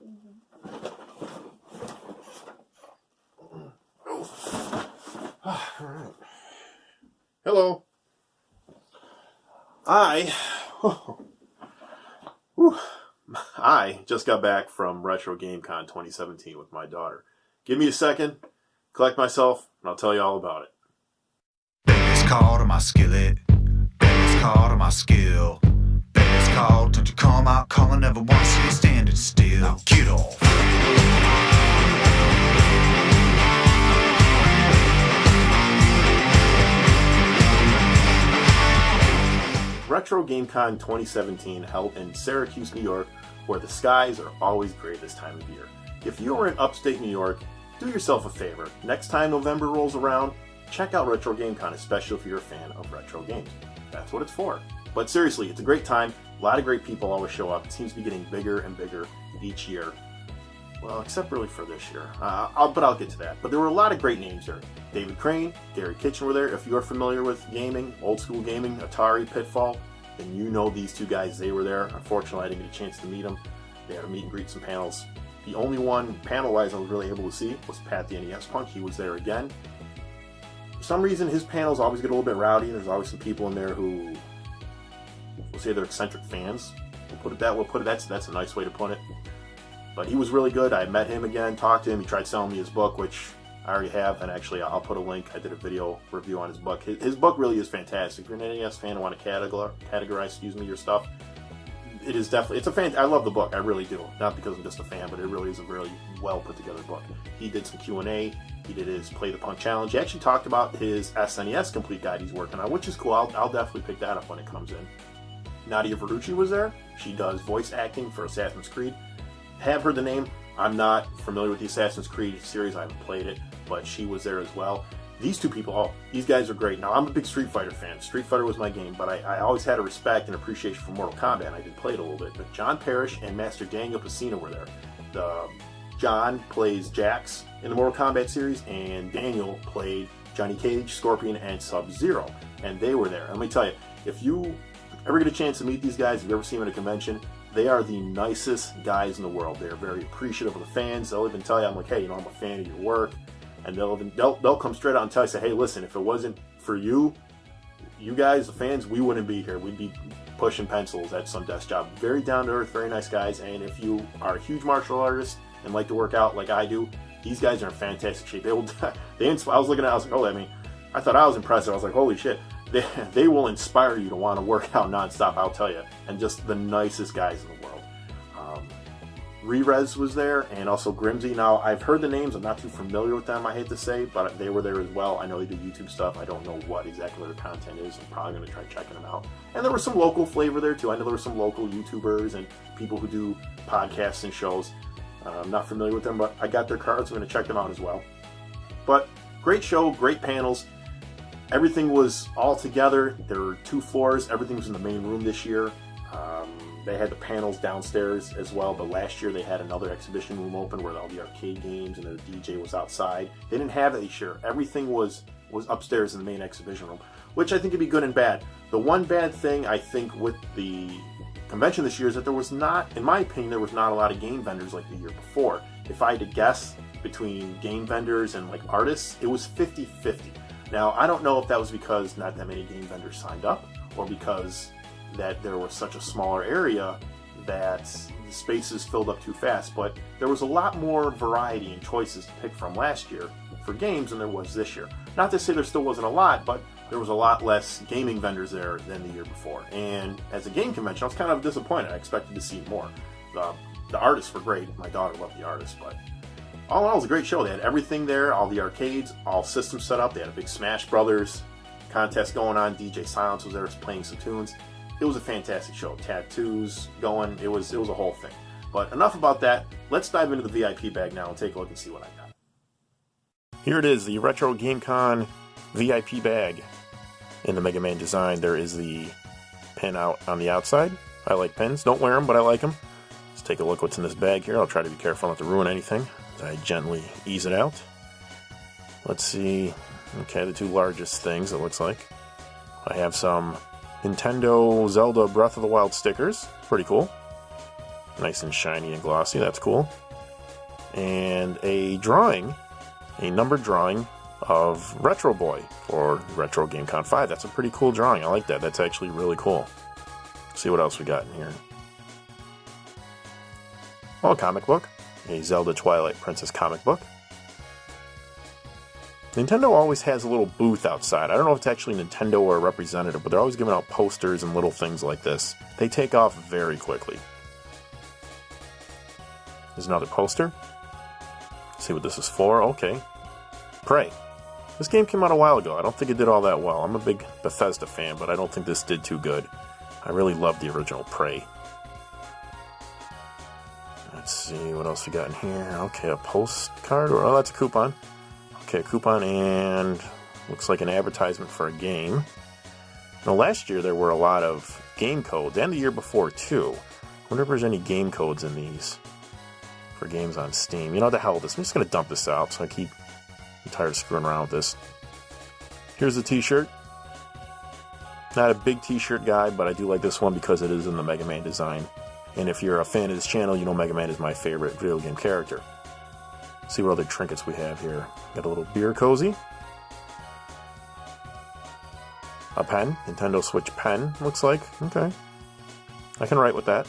Alright. Hello. I just got back from RetroGameCon 2017 with my daughter. Give me a second, collect myself, and I'll tell you all about it. Baby's call to my skillet. Baby's call to my skill. Baby's call, don't you come out calling, never want to see you standing still. Now get off. RetroGameCon 2017 held in Syracuse, New York, where the skies are always gray this time of year. If you are in upstate New York, do yourself a favor. Next time November rolls around, check out RetroGameCon, especially if you're a fan of retro games. That's what it's for. But seriously, it's a great time. A lot of great people always show up. It seems to be getting bigger and bigger each year. Well, except really for this year. But I'll get to that. But there were a lot of great names there. David Crane, Gary Kitchen were there. If you're familiar with gaming, old school gaming, Atari, Pitfall, then you know these two guys. They were there. Unfortunately, I didn't get a chance to meet them. They had a meet and greet, some panels. The only one, panel-wise, I was really able to see was Pat the NES Punk. He was there again. For some reason, his panels always get a little bit rowdy. There's always some people in there who, we'll say they're eccentric fans. We'll put it that way. That's a nice way to put it. But he was really good. I met him again, talked to him. He tried selling me his book, which I already have, and actually I'll put a link. I did a video review on his book. His book really is fantastic. If you're an NES fan and want to categorize, your stuff, it is definitely, it's a fan. I love the book, I really do. Not because I'm just a fan, but it really is a really well put together book. He did some Q&A. He did his Play the Punk challenge. He actually talked about his SNES complete guide he's working on, which is cool. I'll definitely pick that up when it comes in. Nadia Verducci was there. She does voice acting for Assassin's Creed. Have heard the name. I'm not familiar with the Assassin's Creed series. I haven't played it, but she was there as well. These two people, these guys are great. Now, I'm a big Street Fighter fan. Street Fighter was my game, but I always had a respect and appreciation for Mortal Kombat. I did play it a little bit, but John Parrish and Master Daniel Pacino were there. John plays Jax in the Mortal Kombat series, and Daniel played Johnny Cage, Scorpion, and Sub-Zero, and they were there. Let me tell you, if you ever get a chance to meet these guys, if you ever see them at a convention, they are the nicest guys in the world. They're very appreciative of the fans. They'll even tell you, I'm like, hey, I'm a fan of your work. And they'll come straight out and tell you, say, hey, listen, if it wasn't for you guys, the fans, we wouldn't be here. We'd be pushing pencils at some desk job. Very down to earth, very nice guys. And if you are a huge martial artist and like to work out like I do, these guys are in fantastic shape. I was looking at it, I was like, oh, I thought I was impressive. I was like, holy shit. They will inspire you to want to work out nonstop, I'll tell you. And just the nicest guys in the world. Rerez was there, and also Grimsy. Now, I've heard the names. I'm not too familiar with them, I hate to say, but they were there as well. I know they do YouTube stuff. I don't know what exactly their content is. I'm probably going to try checking them out. And there was some local flavor there, too. I know there were some local YouTubers and people who do podcasts and shows. I'm not familiar with them, but I got their cards. I'm going to check them out as well. But great show, great panels. Everything was all together. There were 2 floors. Everything was in the main room this year. They had the panels downstairs as well, but last year they had another exhibition room open where all the arcade games and the DJ was outside. They didn't have that this year. Everything was upstairs in the main exhibition room, which I think could be good and bad. The one bad thing I think with the convention this year is that there was not, in my opinion, there was not a lot of game vendors like the year before. If I had to guess between game vendors and like artists, it was 50-50. Now, I don't know if that was because not that many game vendors signed up, or because that there was such a smaller area that the spaces filled up too fast, but there was a lot more variety and choices to pick from last year for games than there was this year. Not to say there still wasn't a lot, but there was a lot less gaming vendors there than the year before. And as a game convention, I was kind of disappointed. I expected to see more. The artists were great. My daughter loved the artists, but all in all, it was a great show. They had everything there, all the arcades, all systems set up. They had a big Smash Brothers contest going on. DJ Silence was there playing some tunes. It was a fantastic show. Tattoos going. It was a whole thing. But enough about that. Let's dive into the VIP bag now and take a look and see what I got. Here it is, the RetroGameCon VIP bag. In the Mega Man design, there is the pin out on the outside. I like pins. Don't wear them, but I like them. Let's take a look what's in this bag here. I'll try to be careful not to ruin anything as I gently ease it out. Let's see. Okay, the 2 largest things, it looks like. I have some Nintendo Zelda Breath of the Wild stickers. Pretty cool. Nice and shiny and glossy. That's cool. And a drawing, a numbered drawing of Retro Boy for RetroGameCon 5. That's a pretty cool drawing. I like that. That's actually really cool. Let's see what else we got in here. Oh, a comic book. A Zelda Twilight Princess comic book. Nintendo always has a little booth outside. I don't know if it's actually Nintendo or a representative, but they're always giving out posters and little things like this. They take off very quickly. There's another poster. Let's see what this is for. Okay. Prey. This game came out a while ago. I don't think it did all that well. I'm a big Bethesda fan, but I don't think this did too good. I really love the original Prey. Let's see what else we got in here. Okay, a postcard. Oh, that's a coupon. Okay, a coupon and looks like an advertisement for a game. Now, last year there were a lot of game codes, and the year before too. I wonder if there's any game codes in these for games on Steam. You know, the hell with this. I'm just going to dump this out, so I'm tired of screwing around with this. Here's the t-shirt. Not a big t-shirt guy, but I do like this one because it is in the Mega Man design. And if you're a fan of this channel, you know Mega Man is my favorite video game character. Let's see what other trinkets we have here. Got a little beer cozy. A pen. Nintendo Switch pen, looks like. Okay. I can write with that.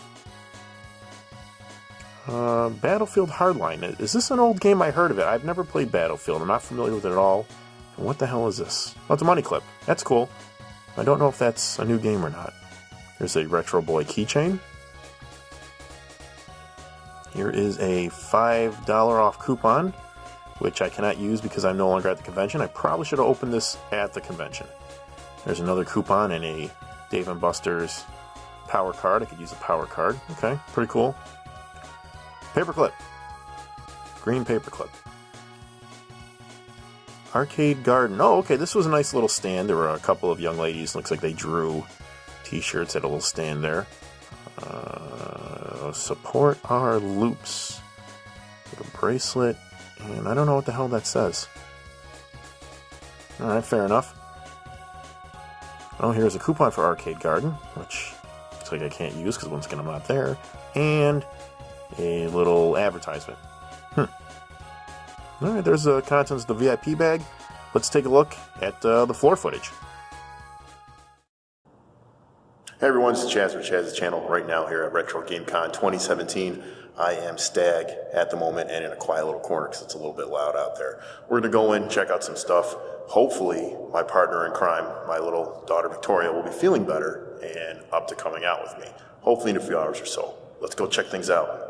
Battlefield Hardline. Is this an old game? I heard of it. I've never played Battlefield. I'm not familiar with it at all. And what the hell is this? Oh, it's a money clip. That's cool. I don't know if that's a new game or not. There's a Retro Boy keychain. Here is a $5 off coupon, which I cannot use because I'm no longer at the convention. I probably should have opened this at the convention. There's another coupon and a Dave & Buster's power card. I could use a power card. Okay, pretty cool. Paperclip. Green paperclip. Arcade Garden. Oh, okay, this was a nice little stand. There were a couple of young ladies. Looks like they drew t-shirts at a little stand there. Support our loops. Like a bracelet. And I don't know what the hell that says. Alright, fair enough. Oh, here's a coupon for Arcade Garden, which looks like I can't use because once again I'm not there. And a little advertisement. Alright, there's the contents of the VIP bag. Let's take a look at the floor footage. Hey everyone, it's Chaz from Chaz's channel right now here at RetroGameCon 2017. I am stag at the moment and in a quiet little corner because it's a little bit loud out there. We're going to go in, check out some stuff. Hopefully my partner in crime, my little daughter Victoria, will be feeling better and up to coming out with me. Hopefully in a few hours or so. Let's go check things out.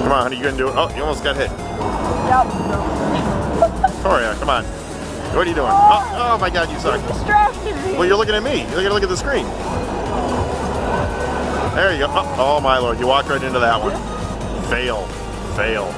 Come on, honey, you gonna do it? Oh, you almost got hit. Yep. Victoria, come on. What are you doing? Oh my God, you suck. You distracted me. Well, you're looking at me. You're gonna look at the screen. There you go. Oh my Lord, you walked right into that one. Fail. Fail.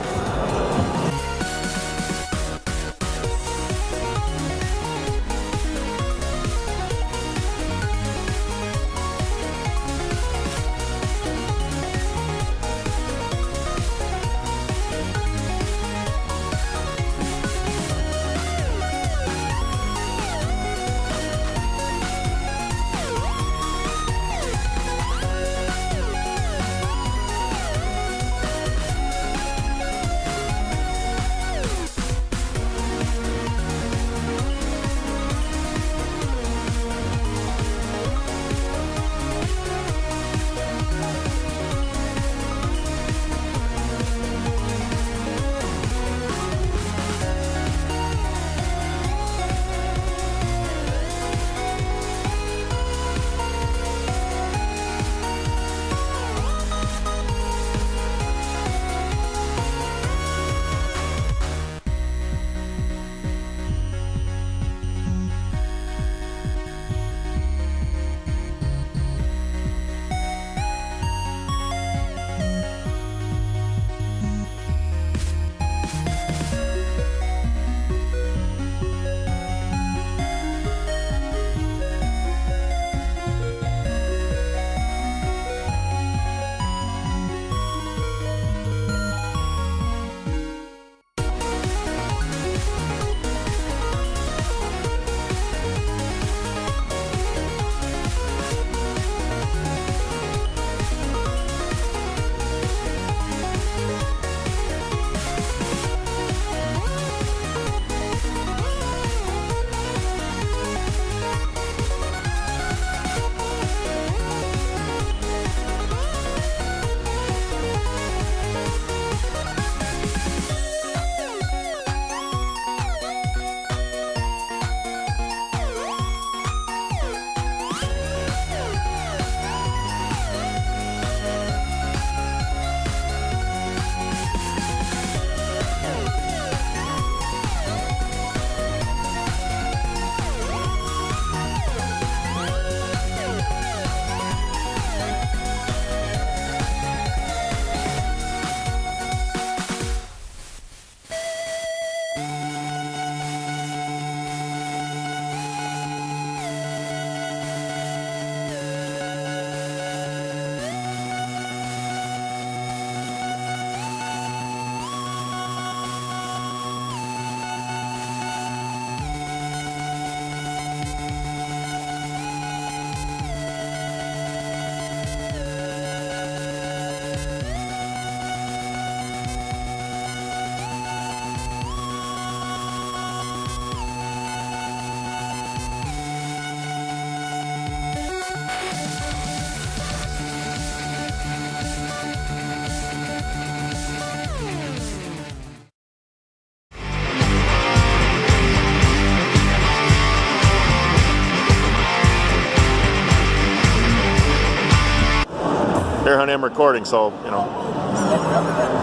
Here, honey, I'm recording, so, you know.